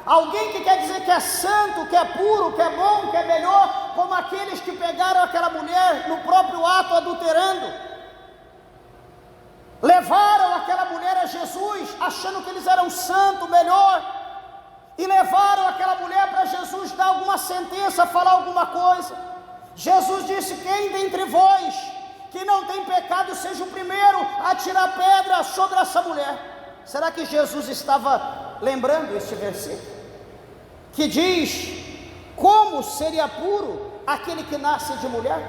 Alguém que quer dizer que é santo, que é puro, que é bom, que é melhor, como aqueles que pegaram aquela mulher no próprio ato adulterando. Levaram aquela mulher a Jesus, achando que eles eram santo, melhor, e levaram aquela mulher para Jesus dar alguma sentença, falar alguma coisa. Jesus disse: quem dentre vós que não tem pecado seja o primeiro a tirar pedra sobre essa mulher. Será que Jesus estava lembrando este versículo? Que diz: como seria puro aquele que nasce de mulher?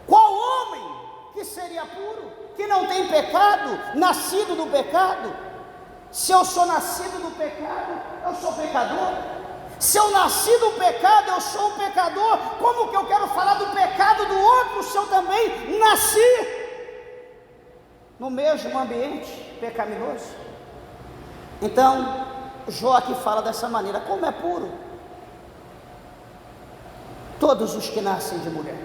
Qual homem que seria puro, que não tem pecado, nascido do pecado? Se eu sou nascido do pecado, eu sou pecador. Se eu nasci do pecado, eu sou um pecador. Como que eu quero falar do pecado do outro se eu também nasci no mesmo ambiente pecaminoso? Então, Jó aqui fala dessa maneira: como é puro todos os que nascem de mulher.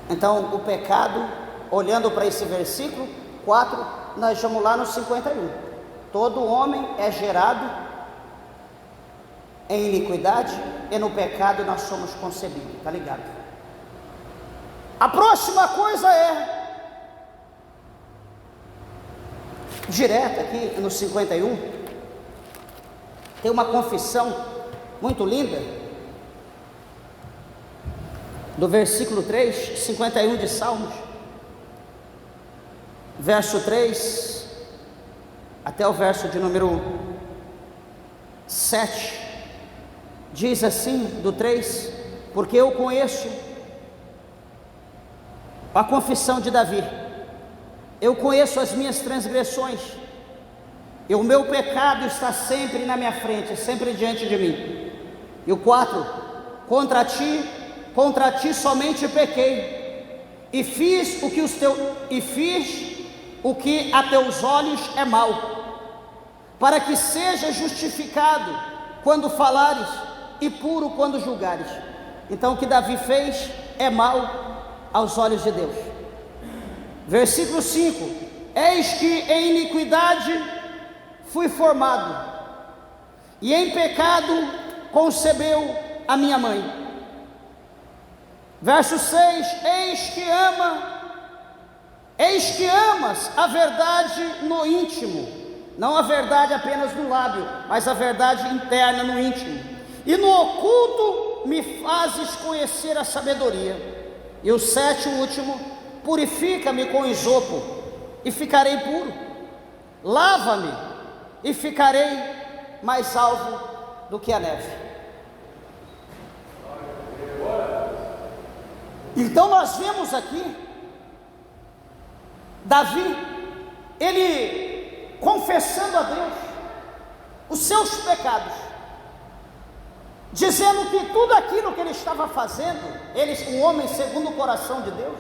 Então, o pecado, olhando para esse versículo 4, nós vamos lá no 51. Todo homem é gerado em iniquidade, e no pecado nós somos concebidos. Está ligado? A próxima coisa é direta aqui no 51. Tem uma confissão muito linda do versículo 3, 51 de Salmos, verso 3 até o verso de número 7. Diz assim, do 3: porque eu conheço a confissão de Davi, eu conheço as minhas transgressões, e o meu pecado está sempre na minha frente, sempre diante de mim. E o 4: contra ti somente pequei, e fiz o que a teus olhos é mal, para que seja justificado quando falares e puro quando julgares. Então o que Davi fez é mal aos olhos de Deus. Versículo 5: eis que em iniquidade fui formado, e em pecado concebeu a minha mãe. Verso 6: eis que amas a verdade no íntimo, não a verdade apenas no lábio, mas a verdade interna no íntimo, e no oculto me fazes conhecer a sabedoria. E o 7, o último: purifica-me com isopo, e ficarei puro, lava-me, e ficarei mais alvo do que a neve. Então nós vemos aqui Davi, ele confessando a Deus os seus pecados, dizendo que tudo aquilo que ele estava fazendo, um homem segundo o coração de Deus,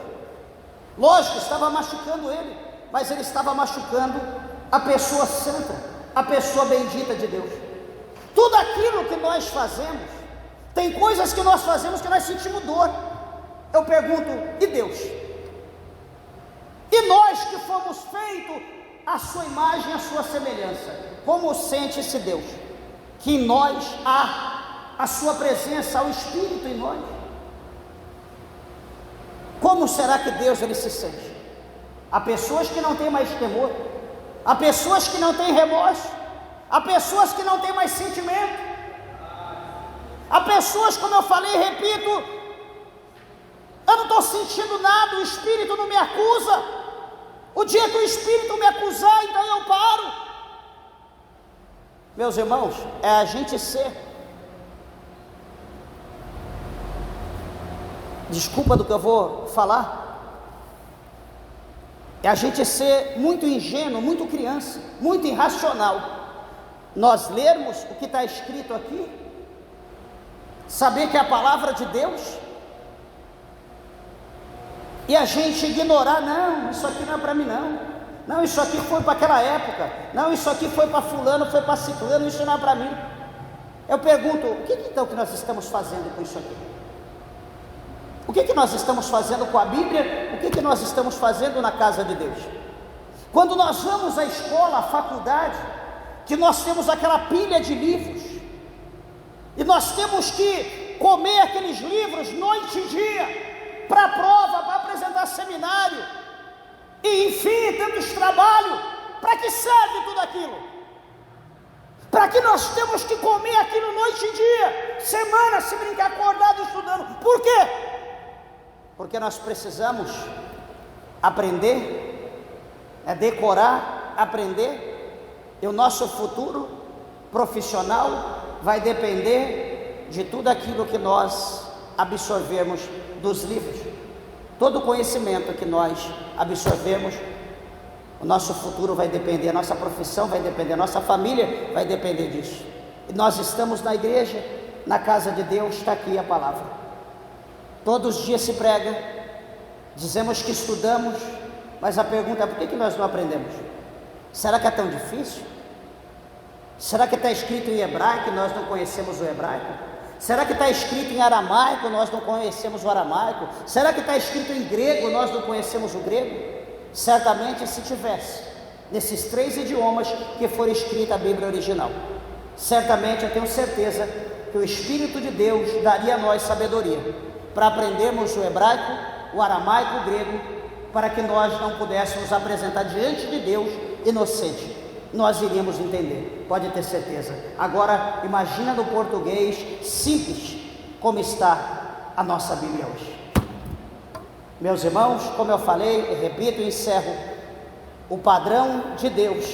lógico, estava machucando ele, mas ele estava machucando a pessoa santa, a pessoa bendita de Deus. Tudo aquilo que nós fazemos, tem coisas que nós fazemos que nós sentimos dor. Eu pergunto: e Deus? E nós que fomos feitos à sua imagem, à sua semelhança, como sente esse Deus? Que em nós há a sua presença, o Espírito em nós. Como será que Deus ele se sente? Há pessoas que não têm mais temor, há pessoas que não têm remorso, há pessoas que não têm mais sentimento, há pessoas, como eu falei, repito, eu não estou sentindo nada, o Espírito não me acusa. O dia que o Espírito me acusar, então eu paro. meus irmãos, é a gente ser, desculpa do que eu vou falar, é a gente ser muito ingênuo, muito criança, muito irracional. Nós lermos o que está escrito aqui, saber que é a palavra de Deus, e a gente ignorar: não, isso aqui não é para mim não, isso aqui foi para aquela época, não, isso aqui foi para fulano, foi para ciclano, isso não é para mim. Eu pergunto, o que então que nós estamos fazendo com isso aqui? O que nós estamos fazendo com a Bíblia? O que nós estamos fazendo na casa de Deus? Quando nós vamos à escola, à faculdade, que nós temos aquela pilha de livros, e nós temos que comer aqueles livros noite e dia, para a prova, para apresentar seminário, e enfim, tantos trabalhos. Para que serve tudo aquilo? Para que nós temos que comer aquilo noite e dia, semana, se brincar, acordado estudando? Por quê? Porque nós precisamos aprender, decorar, aprender, e o nosso futuro profissional vai depender de tudo aquilo que nós absorvermos dos livros. Todo o conhecimento que nós absorvemos, o nosso futuro vai depender, a nossa profissão vai depender, a nossa família vai depender disso. E nós estamos na igreja, na casa de Deus, está aqui a palavra. Todos os dias se prega, dizemos que estudamos, mas a pergunta é: por que nós não aprendemos? Será que é tão difícil? Será que está escrito em hebraico e nós não conhecemos o hebraico? Será que está escrito em aramaico, nós não conhecemos o aramaico? Será que está escrito em grego, nós não conhecemos o grego? Certamente, se tivesse, nesses 3 idiomas que for escrita a Bíblia original, certamente eu tenho certeza que o Espírito de Deus daria a nós sabedoria para aprendermos o hebraico, o aramaico, o grego, para que nós não pudéssemos apresentar diante de Deus inocente. Nós iríamos entender, pode ter certeza. Agora, imagina no português simples, como está a nossa Bíblia hoje. Meus irmãos, como eu falei, eu repito e encerro, o padrão de Deus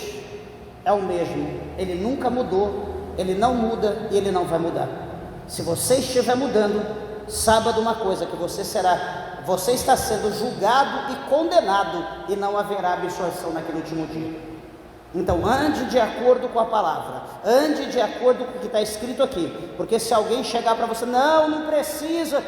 é o mesmo, ele nunca mudou, ele não muda e ele não vai mudar. Se você estiver mudando, saiba de uma coisa, que você está sendo julgado e condenado, e não haverá absorção naquele último dia. Então ande de acordo com a palavra, ande de acordo com o que está escrito aqui, porque se alguém chegar para você: não precisa,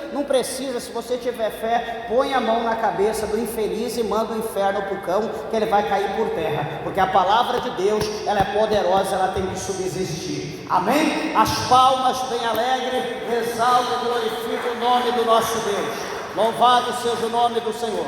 se você tiver fé, põe a mão na cabeça do infeliz e manda o inferno para o cão, que ele vai cair por terra, porque a palavra de Deus, ela é poderosa, ela tem que subsistir. Amém? As palmas bem alegres, exalta e glorifica o nome do nosso Deus. Louvado seja o nome do Senhor.